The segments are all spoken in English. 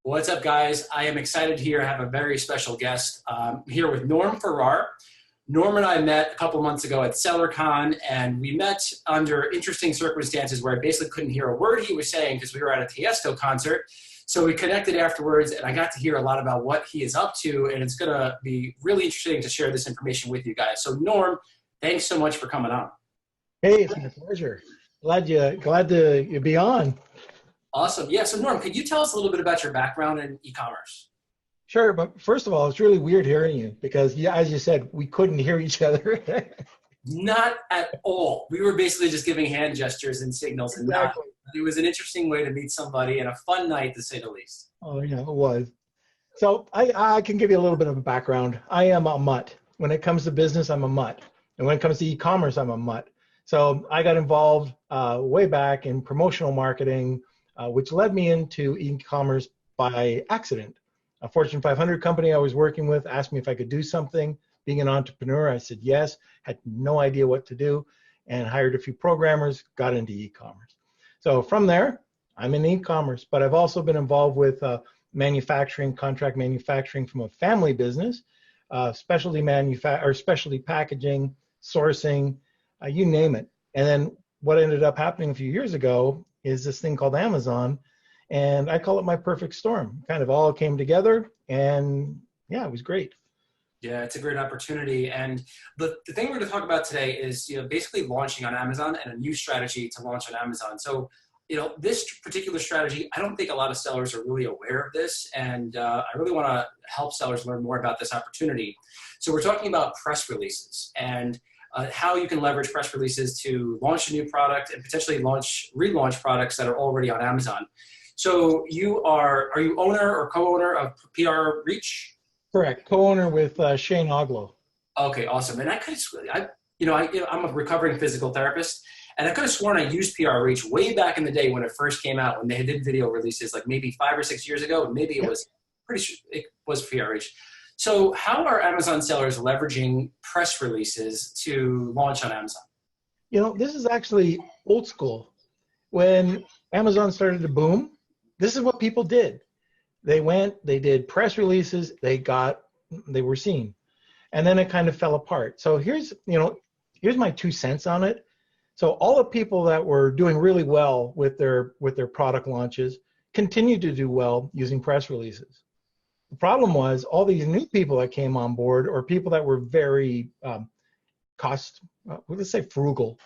What's up, guys? I am excited here. I have a very special guest here with Norm Farrar. Norm and I met a couple months ago at SellerCon, and we met under interesting circumstances where I basically couldn't hear a word he was saying because we were at a Tiesto concert. So we connected afterwards, and I got to hear a lot about what he is up to, and it's going to be really interesting to share this information with you guys. So Norm, thanks so much for coming on. Hey, it's my pleasure. Glad to be on. Awesome. Yeah, so Norm, could you tell us a little bit about your background in e-commerce? Sure, but first of all, it's really weird hearing you because, yeah, as you said, we couldn't hear each other. Not at all. We were basically just giving hand gestures and signals, and Exactly. it was an interesting way to meet somebody and a fun night, to say the least. Oh, yeah, it was. So I can give you a little bit of a background. I am a mutt. When it comes to business, I'm a mutt. And when it comes to e-commerce, I'm a mutt. So I got involved way back in promotional marketing, which led me into e-commerce by accident. A Fortune 500 company I was working with asked me if I could do something. Being an entrepreneur, I said yes, had no idea what to do, and hired a few programmers, got into e-commerce. So from there, I'm in e-commerce, but I've also been involved with manufacturing, contract manufacturing from a family business, specialty packaging, sourcing, you name it. And then what ended up happening a few years ago is this thing called Amazon, and I call it my perfect storm. Kind of all came together, and yeah, it was great. Yeah, it's a great opportunity. And the thing we're going to talk about today is, basically launching on Amazon and a new strategy to launch on Amazon. So, this particular strategy, I don't think a lot of sellers are really aware of this. And I really want to help sellers learn more about this opportunity. So we're talking about press releases and how you can leverage press releases to launch a new product and potentially relaunch products that are already on Amazon. So are you owner or co-owner of PR Reach? Correct. Co-owner with Shane Oglow. Okay, awesome. And I'm a recovering physical therapist, and I could have sworn I used PR Reach way back in the day when it first came out, when they did video releases, like maybe 5 or 6 years ago, and maybe it was it was PR Reach. So how are Amazon sellers leveraging press releases to launch on Amazon? This is actually old school. When Amazon started to boom, this is what people did. They did press releases, they were seen. And then it kind of fell apart. So here's my 2 cents on it. So all the people that were doing really well with their product launches continued to do well using press releases. The problem was all these new people that came on board, or people that were very let's say frugal.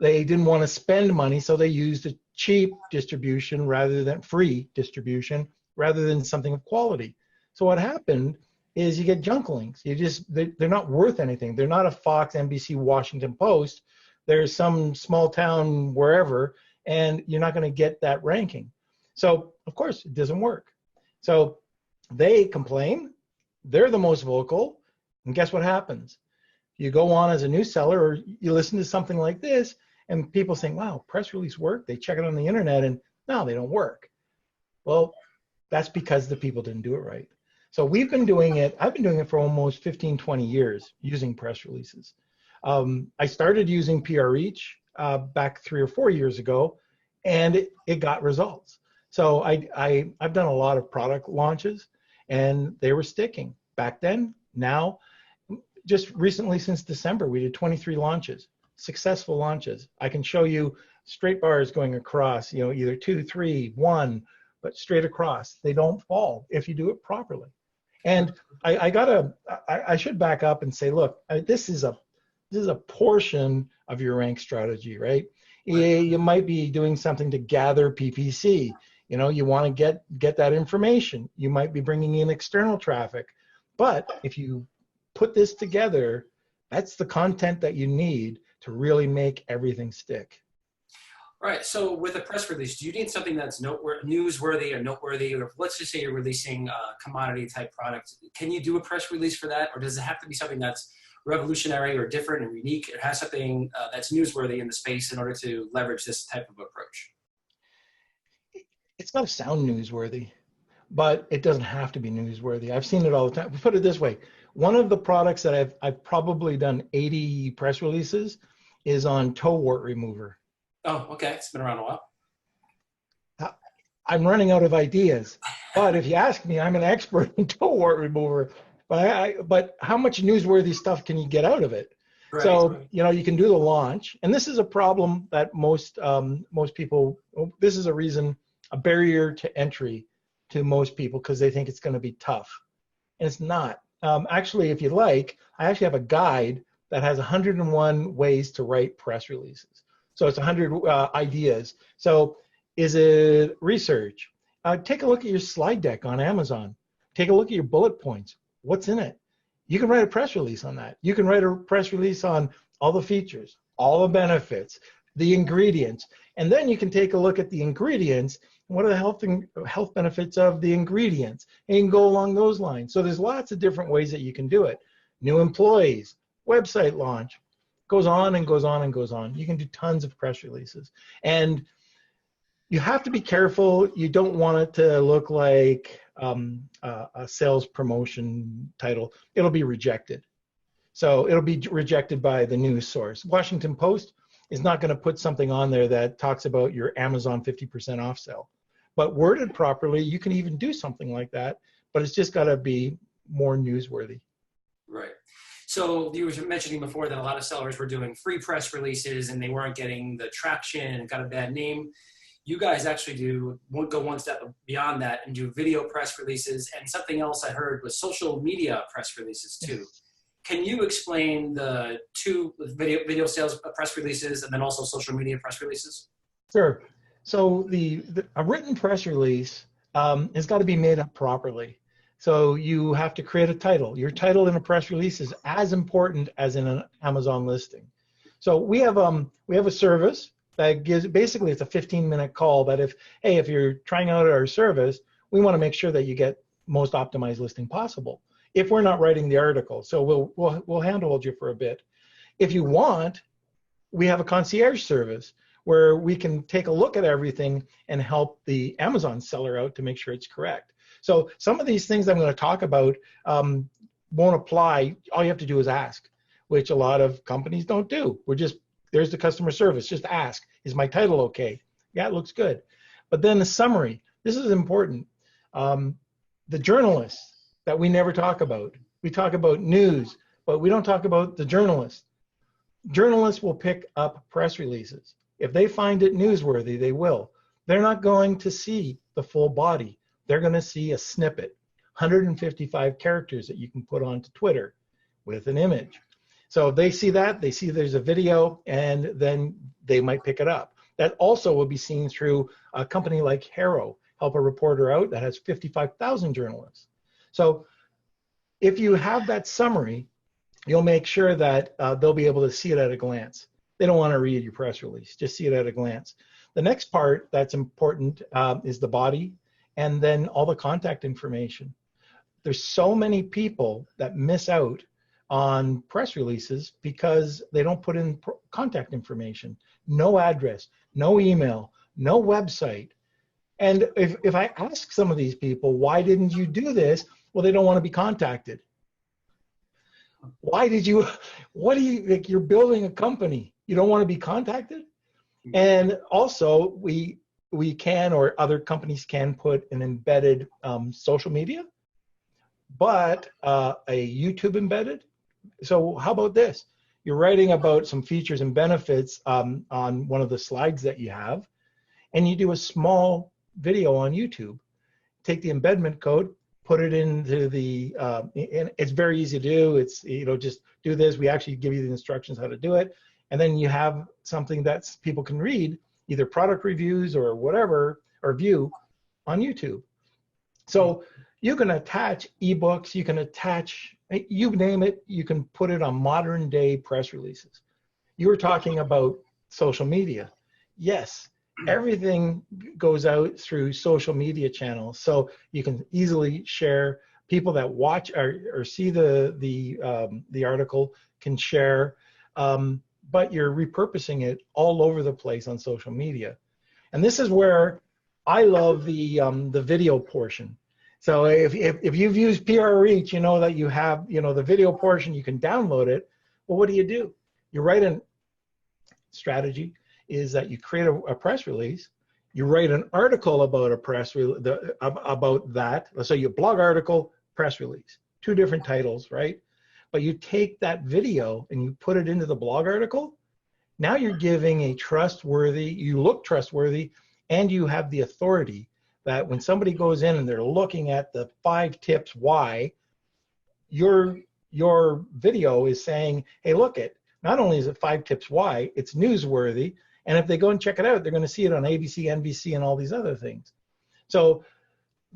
They didn't want to spend money, so they used a cheap distribution rather than free distribution, rather than something of quality. So what happened is you get junk links. They're not worth anything. They're not a Fox, NBC, Washington Post. There's some small town wherever, and you're not going to get that ranking. So of course it doesn't work. So they complain. They're the most vocal, and guess what happens? You go on as a new seller, or you listen to something like this, and people saying, wow, press release work. They check it on the internet, and no, they don't work. Well, that's because the people didn't do it right. So I've been doing it for almost 15, 20 years using press releases. I started using PR Reach back 3 or 4 years ago, and it got results. So I've done a lot of product launches, and they were sticking back then. Now, just recently, since December, we did 23 launches, successful launches. I can show you straight bars going across, either 2, 3, 1, but straight across. They don't fall if you do it properly. And I should back up and say, look, this is a portion of your rank strategy, right? You might be doing something to gather PPC. You want to get that information. You might be bringing in external traffic. But if you put this together, that's the content that you need to really make everything stick. All right. So with a press release, do you need something that's newsworthy or noteworthy, or let's just say you're releasing a commodity type product? Can you do a press release for that, or does it have to be something that's revolutionary or different and unique? It has something that's newsworthy in the space in order to leverage this type of approach. It's got to sound newsworthy, but it doesn't have to be newsworthy. I've seen it all the time. Put it this way. One of the products that I've probably done 80 press releases is on toe wart remover. Oh, okay. It's been around a while. I'm running out of ideas. But if you ask me, I'm an expert in toe wart remover. But how much newsworthy stuff can you get out of it? Right. So, you can do the launch, and this is a problem that most people. This is a barrier to entry to most people because they think it's going to be tough, and it's not. Actually, if you like, I actually have a guide that has 101 ways to write press releases. So it's 100 ideas. So is it research? Take a look at your slide deck on Amazon. Take a look at your bullet points. What's in it? You can write a press release on that. You can write a press release on all the features, all the benefits, the ingredients, and then you can take a look at the ingredients. What are the health benefits of the ingredients? And you can go along those lines. So there's lots of different ways that you can do it. New employees, website launch, goes on and goes on and goes on. You can do tons of press releases. And you have to be careful. You don't want it to look like a sales promotion title. It'll be rejected. So it'll be rejected by the news source. Washington Post is not going to put something on there that talks about your Amazon 50% off sale. But worded properly, you can even do something like that, but it's just got to be more newsworthy. Right. So you were mentioning before that a lot of sellers were doing free press releases and they weren't getting the traction and got a bad name. You guys actually go one step beyond that and do video press releases, and something else I heard was social media press releases too. Can you explain the two video sales press releases and then also social media press releases? Sure. So a written press release has got to be made up properly. So you have to create a title. Your title in a press release is as important as in an Amazon listing. So we have a service that gives, basically it's a 15-minute call that if you're trying out our service, we want to make sure that you get most optimized listing possible. If we're not writing the article, so we'll handhold you for a bit. If you want, we have a concierge service where we can take a look at everything and help the Amazon seller out to make sure it's correct. So some of these things I'm going to talk about won't apply. All you have to do is ask, which a lot of companies don't do. There's the customer service. Just ask, is my title okay? Yeah, it looks good. But then the summary, this is important. The journalists that we never talk about. We talk about news, but we don't talk about the journalists. Journalists will pick up press releases. If they find it newsworthy, they will. They're not going to see the full body. They're going to see a snippet, 155 characters that you can put onto Twitter with an image. So if they see that, they see there's a video, and then they might pick it up. That also will be seen through a company like Harrow, Help a Reporter Out, that has 55,000 journalists. So if you have that summary, you'll make sure that they'll be able to see it at a glance. They don't want to read your press release, just see it at a glance. The next part that's important is the body, and then all the contact information. There's so many people that miss out on press releases because they don't put in contact information. No address, no email, no website. And if I ask some of these people, why didn't you do this? Well, they don't want to be contacted. You're building a company. You don't want to be contacted? And also we can, or other companies can, put an embedded social media, but a YouTube embedded. So how about this? You're writing about some features and benefits on one of the slides that you have, and you do a small video on YouTube. Take the embedment code, put it into the, and it's very easy to do. It's, just do this. We actually give you the instructions how to do it. And then you have something that people can read, either product reviews or whatever, or view on YouTube. So you can attach ebooks, you can attach, you name it, you can put it on modern day press releases. You were talking about social media. Yes, everything goes out through social media channels. So you can easily share. People that watch or see the article can share, but you're repurposing it all over the place on social media. And this is where I love the video portion. So if you've used PR Reach, you know that you have, the video portion, you can download it. Well, what do? You write a strategy is that you create a press release, You write an article about a about that. So you blog article, press release, two different titles, right? But you take that video and you put it into the blog article. Now you're giving a trustworthy, you look trustworthy, and you have the authority that when somebody goes in and they're looking at the 5 tips why, your video is saying, hey, look it, not only is it 5 tips why, it's newsworthy. And if they go and check it out, they're going to see it on ABC, NBC, and all these other things. So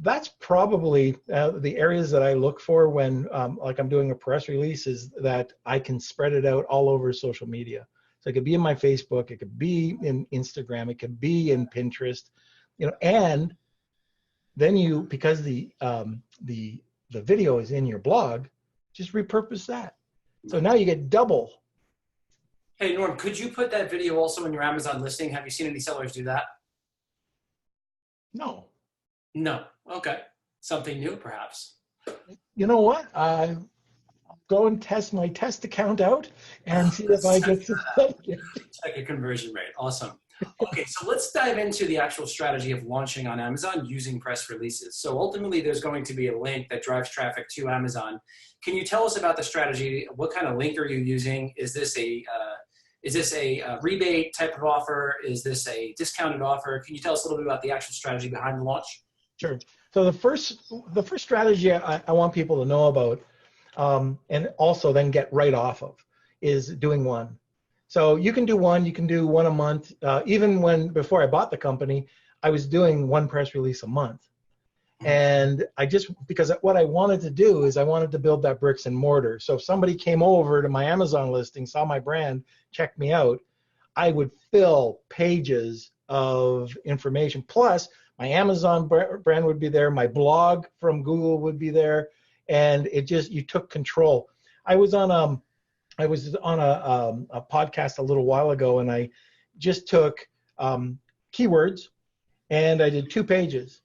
that's probably the areas that I look for when, like I'm doing a press release, is that I can spread it out all over social media. So it could be in my Facebook, it could be in Instagram, it could be in Pinterest, and then you, because the video is in your blog, just repurpose that. So now you get double. Hey, Norm, could you put that video also in your Amazon listing? Have you seen any sellers do that? No. No. Okay. Something new, perhaps. You know what? I'll go and test my test account out and see if I get some. Check your conversion rate. Awesome. Okay, so let's dive into the actual strategy of launching on Amazon using press releases. So ultimately, there's going to be a link that drives traffic to Amazon. Can you tell us about the strategy? What kind of link are you using? Is this a rebate type of offer? Is this a discounted offer? Can you tell us a little bit about the actual strategy behind the launch? Sure. So the first strategy I want people to know about, and also then get right off of, is doing one. So you can do one a month. Even before I bought the company, I was doing one press release a month. And because what I wanted to do is I wanted to build that bricks and mortar. So if somebody came over to my Amazon listing, saw my brand, checked me out, I would fill pages of information. Plus, my Amazon brand would be there. My blog from Google would be there. And you took control. I was on a podcast a little while ago, and I just took keywords, and I did 2 pages.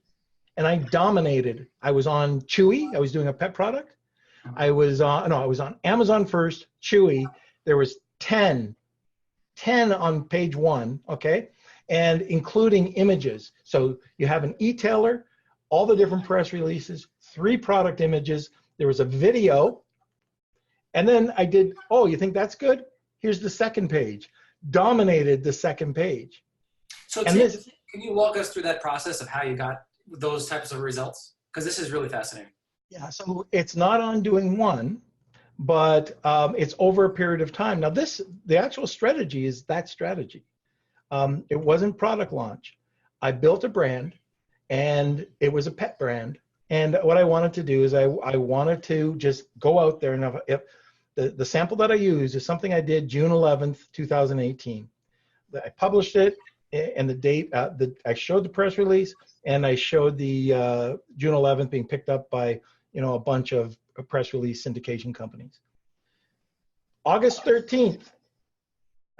And I dominated. I was on Chewy. I was doing a pet product. I was on Amazon first, Chewy. There was 10 on page 1, okay? And including images. So you have an e-tailer, all the different press releases, 3 product images. There was a video. And then I did, oh, you think that's good? Here's the second page. Dominated the second page. So can you walk us through that process of how you got those types of results? Because this is really fascinating. Yeah, so it's not on doing one, but it's over a period of time. Now the actual strategy is that strategy. It wasn't product launch. I built a brand, and it was a pet brand. And what I wanted to do is I wanted to just go out there, and if the sample that I use is something I did June 11th, 2018. I published it, and the date, I showed the press release, and I showed the June 11th being picked up by a bunch of press release syndication companies. August 13th,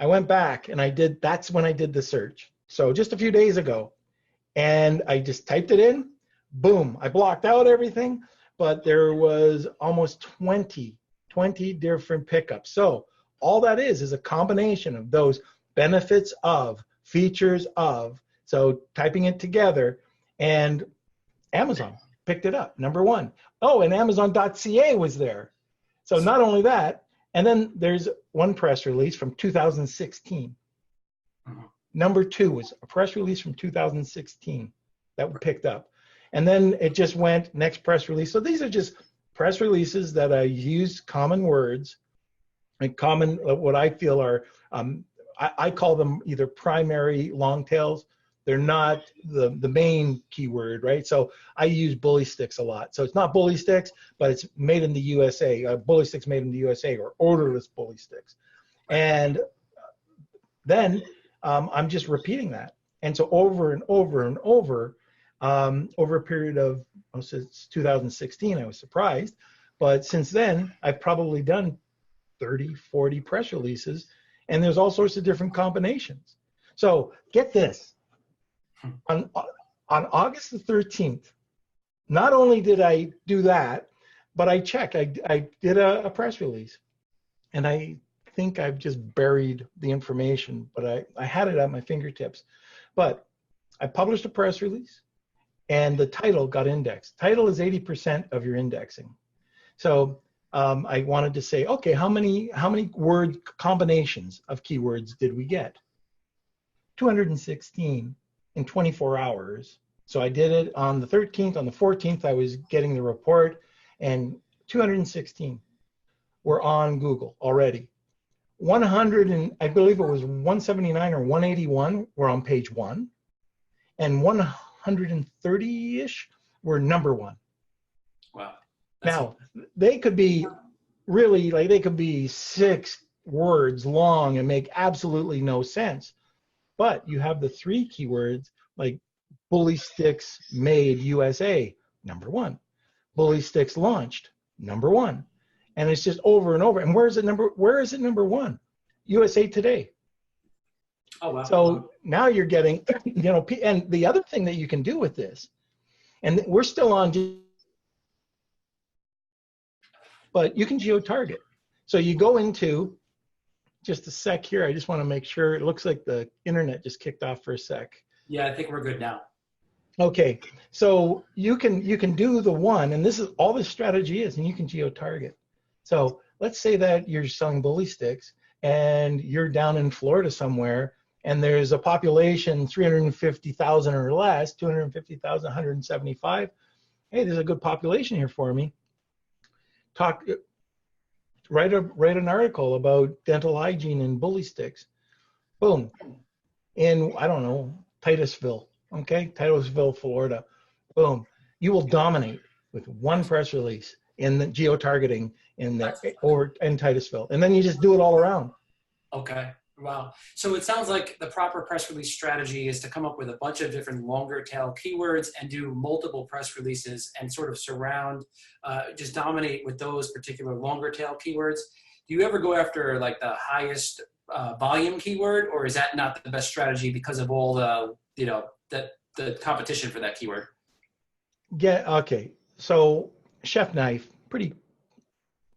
I went back and that's when I did the search. So just a few days ago, and I just typed it in, boom, I blocked out everything, but there was almost 20 different pickups. So all that is a combination of those benefits of, features of, so typing it together, and Amazon picked it up, number 1. Oh, and Amazon.ca was there. So not only that, and then there's one press release from 2016. Number 2 was a press release from 2016 that picked up. And then it just went next press release. So these are just press releases that I use common words and common, what I feel are, I call them either primary long tails. They're not the main keyword, right? So I use bully sticks a lot. So it's not bully sticks, but it's made in the USA, bully sticks made in the USA, or odorless bully sticks. And then I'm just repeating that. And so over and over and over a period of, since 2016, I was surprised. But since then, I've probably done 30, 40 press releases, and there's all sorts of different combinations. So get this. On August the 13th, not only did I do that, but I checked. I did a press release, and I think I've just buried the information, but I had it at my fingertips. But I published a press release, and the title got indexed. Title is 80% of your indexing. So I wanted to say, okay, how many word combinations of keywords did we get? 216 in 24 hours. So I did it on the 13th. On the 14th, I was getting the report, and 216 were on Google already. 100 and I believe it was 179 or 181 were on page 1, and 130-ish were number 1. Wow. Now, they could be really, like, they could be 6 words long and make absolutely no sense. But you have the 3 keywords like Bully Sticks made USA, number 1. Bully Sticks launched, number 1. And it's just over and over. And where is it number 1? USA Today. Oh, wow. So now you're getting, and the other thing that you can do with this, and we're still on, but you can geo target. So you go into, just a sec here, I just want to make sure, it looks like the internet just kicked off for a sec. Yeah, I think we're good now. Okay, so you can do the one, and this is all this strategy is, and you can geo target. So let's say that you're selling bully sticks and you're down in Florida somewhere, and there's a population 350,000 or less, 250,000, 175. Hey, there's a good population here for me. Write an article about dental hygiene and bully sticks. Boom. In, I don't know, Titusville, okay? Titusville, Florida. Boom. You will dominate with one press release in the geo-targeting in Titusville. And then you just do it all around. Okay. Wow. So it sounds like the proper press release strategy is to come up with a bunch of different longer tail keywords and do multiple press releases and sort of surround, just dominate with those particular longer tail keywords. Do you ever go after like the highest volume keyword, or is that not the best strategy because of all the, the competition for that keyword? Yeah. Okay. So chef knife, pretty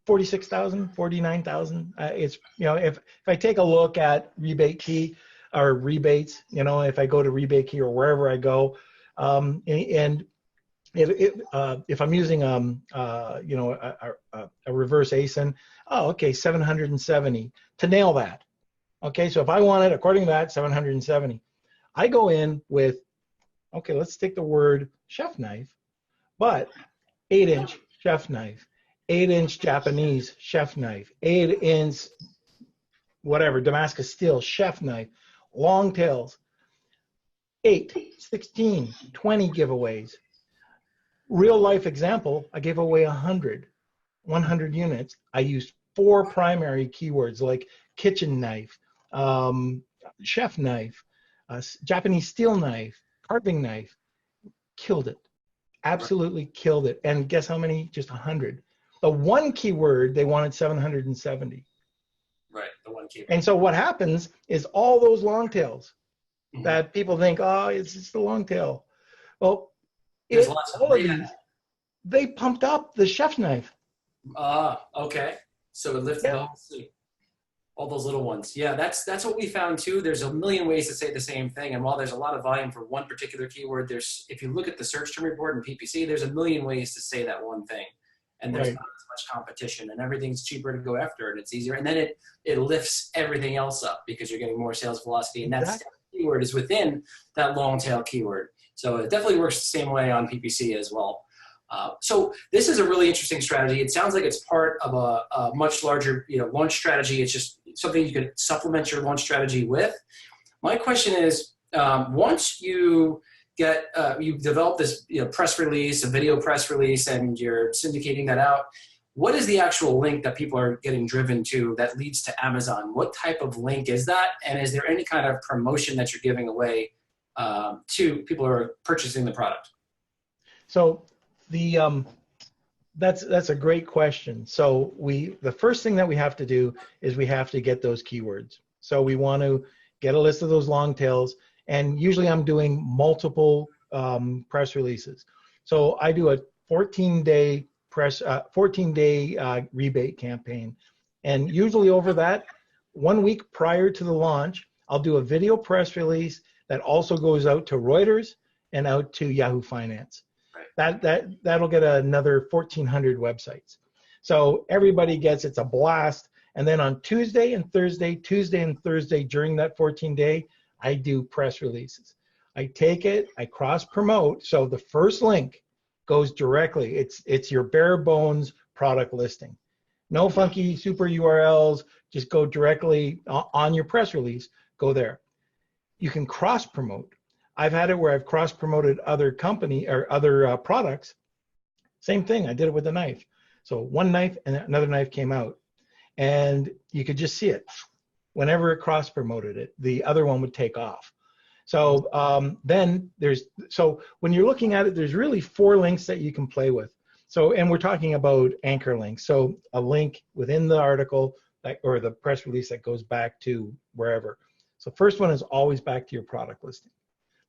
46,000, 49,000. It's, if I take a look at rebate key or rebates, if I go to rebate key or wherever I go, and if I'm using a reverse ASIN, oh, okay, 770 to nail that. Okay, so if I want it according to that, 770, I go in with, okay, let's take the word chef knife, but 8-inch chef knife. 8-inch Japanese chef knife, 8-inch whatever, Damascus steel chef knife, long tails, 8, 16, 20 giveaways. Real life example, I gave away 100 units. I used 4 primary keywords like kitchen knife, chef knife, Japanese steel knife, carving knife. Killed it. Absolutely killed it. And guess how many? Just 100. The one keyword, they wanted 770. Right, the one keyword. And so what happens is all those long tails that people think, oh, it's just the long tail. Well, all of these, they pumped up the chef's knife. Okay. So it lifted the whole sleeve. All those little ones. Yeah, that's what we found too. There's a million ways to say the same thing. And while there's a lot of volume for one particular keyword, if you look at the search term report in PPC, there's a million ways to say that one thing. And there's not as much competition, and everything's cheaper to go after, and it's easier. And then it lifts everything else up because you're getting more sales velocity, and that keyword is within that long tail keyword. So it definitely works the same way on PPC as well. So this is a really interesting strategy. It sounds like it's part of a much larger launch strategy. It's just something you could supplement your launch strategy with. My question is, once you you've developed this press release, a video press release, and you're syndicating that out, what is the actual link that people are getting driven to that leads to Amazon? What type of link is that? And is there any kind of promotion that you're giving away to people who are purchasing the product? So that's a great question. So the first thing that we have to do is we have to get those keywords. So we want to get a list of those long tails. And usually I'm doing multiple press releases. So I do a 14-day rebate campaign. And usually over that, 1 week prior to the launch, I'll do a video press release that also goes out to Reuters and out to Yahoo Finance. Right. That'll get another 1,400 websites. So everybody gets, it's a blast. And then on Tuesday and Thursday during that 14-day, I do press releases. I take it, I cross promote. So the first link goes directly. It's your bare bones product listing. No funky super URLs, just go directly on your press release, go there. You can cross promote. I've had it where I've cross promoted other company or other products. Same thing, I did it with a knife. So one knife and another knife came out, and you could just see it. Whenever it cross promoted it, the other one would take off. So so when you're looking at it, there's really 4 links that you can play with. So, and we're talking about anchor links. So a link within the article or the press release that goes back to wherever. So first one is always back to your product listing.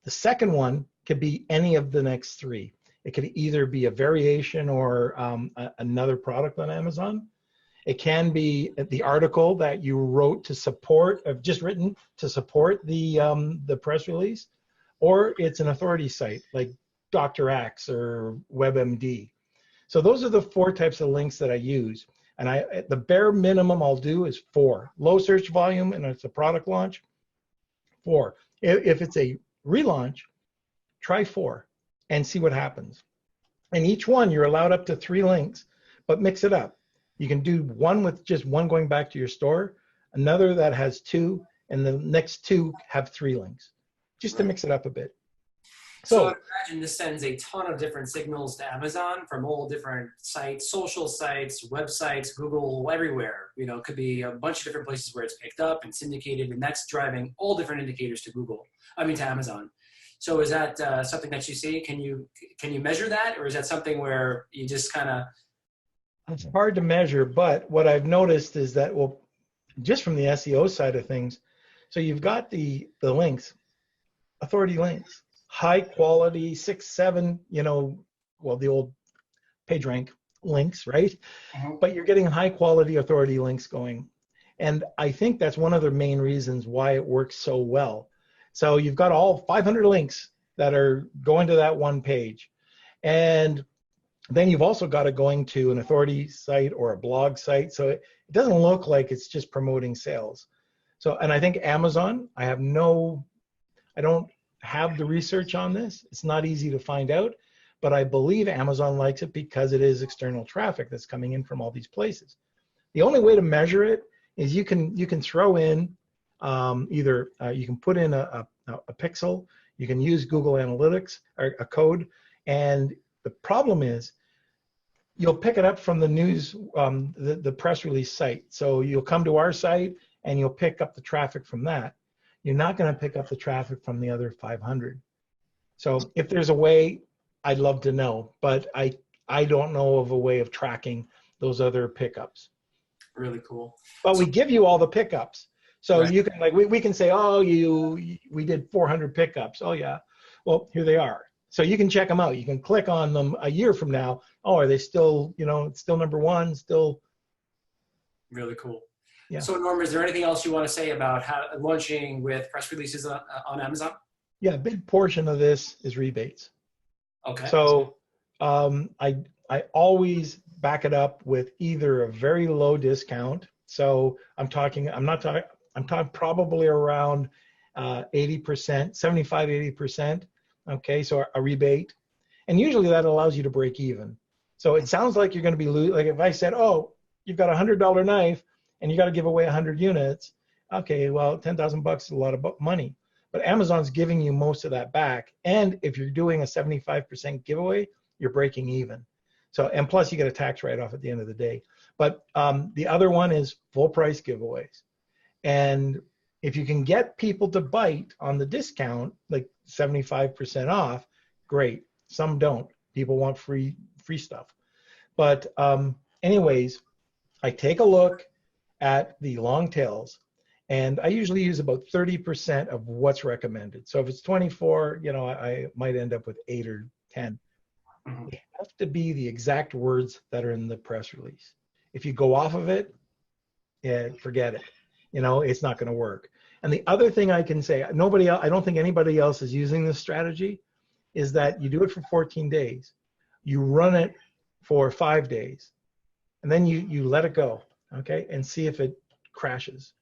The second one could be any of the next 3. It could either be a variation or another product on Amazon. It can be the article that you wrote to support, just written to support the press release, or it's an authority site like Dr. Axe or WebMD. So those are the 4 types of links that I use. And the bare minimum I'll do is 4. Low search volume and it's a product launch, 4. If it's a relaunch, try 4 and see what happens. And each one, you're allowed up to 3 links, but mix it up. You can do one with just one going back to your store, another that has 2, and the next 2 have 3 links, just to mix it up a bit. So I imagine this sends a ton of different signals to Amazon from all different sites, social sites, websites, Google, everywhere. You know, it could be a bunch of different places where it's picked up and syndicated, and that's driving all different indicators to to Amazon. So is that something that you see? Can you measure that, or is that something where you just kind of? It's hard to measure, but what I've noticed is that, well, just from the SEO side of things, so you've got the links, authority links, high quality 6, 7, well, the old PageRank links, right? But you're getting high quality authority links going. And I think that's one of the main reasons why it works so well. So you've got all 500 links that are going to that one page. And then you've also got it going to an authority site or a blog site. So it doesn't look like it's just promoting sales. So, and I think Amazon, I don't have the research on this. It's not easy to find out, but I believe Amazon likes it because it is external traffic that's coming in from all these places. The only way to measure it is you can throw in either you can put in a pixel, you can use Google Analytics or a code, and the problem is you'll pick it up from the news, the press release site. So you'll come to our site and you'll pick up the traffic from that. You're not going to pick up the traffic from the other 500. So if there's a way, I'd love to know, but I don't know of a way of tracking those other pickups. Really cool. But we give you all the pickups. So right. You can, like, we can say, oh, we did 400 pickups. Oh yeah, well, here they are. So you can check them out. You can click on them a year from now. Oh, are they still, still number 1, still? Really cool. Yeah. So Norm, is there anything else you want to say about how launching with press releases on Amazon? Yeah, a big portion of this is rebates. Okay. So I always back it up with either a very low discount. So I'm talking probably around 80%, 75, 80%. Okay, so a rebate. And usually that allows you to break even. So it sounds like you're going to be like if I said, oh, you've got a $100 knife and you got to give away 100 units. Okay, well, $10,000 is a lot of money. But Amazon's giving you most of that back. And if you're doing a 75% giveaway, you're breaking even. So, and plus you get a tax write-off at the end of the day. But the other one is full price giveaways. And if you can get people to bite on the discount, like 75% off, great. Some don't. People want free stuff. But anyways, I take a look at the long tails, and I usually use about 30% of what's recommended. So if it's 24, I might end up with 8 or 10. They have to be the exact words that are in the press release. If you go off of it, forget it. It's not going to work. And the other thing I can say, I don't think anybody else is using this strategy, is that you do it for 14 days, you run it for 5 days, and then you let it go, okay, and see if it crashes.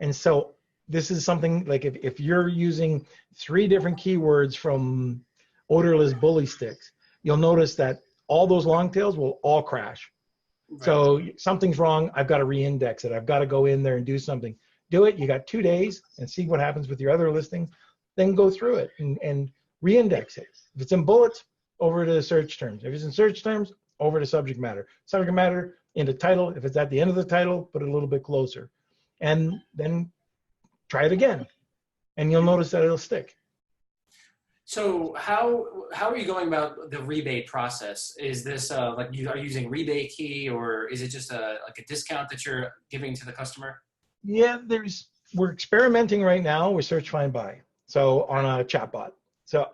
And so this is something like if you're using 3 different keywords from odorless bully sticks, you'll notice that all those long tails will all crash. Right. So something's wrong. I've got to re-index it. I've got to go in there and do something. Do it. You got 2 days and see what happens with your other listings. Then go through it and re-index it. If it's in bullets, over to search terms. If it's in search terms, over to subject matter. Subject matter into title. If it's at the end of the title, put it a little bit closer. And then try it again. And you'll notice that it'll stick. So how are you going about the rebate process? Is this like you are using rebate key, or is it just like a discount that you're giving to the customer? Yeah, we're experimenting right now with search, find, buy. So on a chatbot. So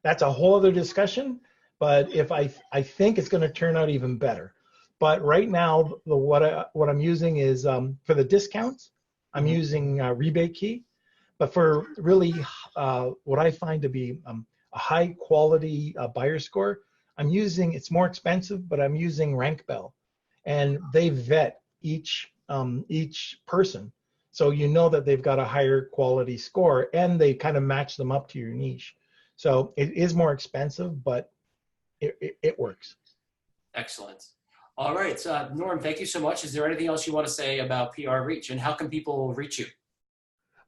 that's a whole other discussion. But if I think it's going to turn out even better. But right now, what I'm using is for the discounts, I'm using rebate key. But for really what I find to be a high quality buyer score, it's more expensive, but I'm using Rank Bell, and they vet each person. So you know that they've got a higher quality score, and they kind of match them up to your niche. So it is more expensive, but it works. Excellent. All right, Norm, thank you so much. Is there anything else you want to say about PR Reach, and how can people reach you?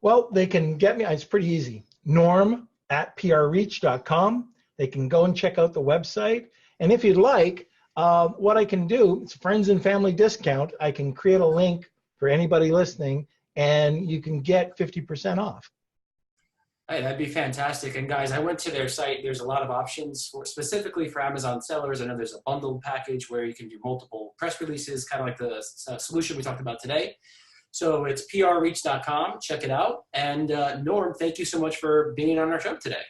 Well, they can get me. It's pretty easy. Norm@prreach.com. They can go and check out the website. And if you'd like, what I can do, it's a friends and family discount. I can create a link for anybody listening, and you can get 50% off. Hey, that'd be fantastic. And guys, I went to their site. There's a lot of options specifically for Amazon sellers. I know there's a bundled package where you can do multiple press releases, kind of like the solution we talked about today. So it's prreach.com. Check it out. And Norm, thank you so much for being on our show today.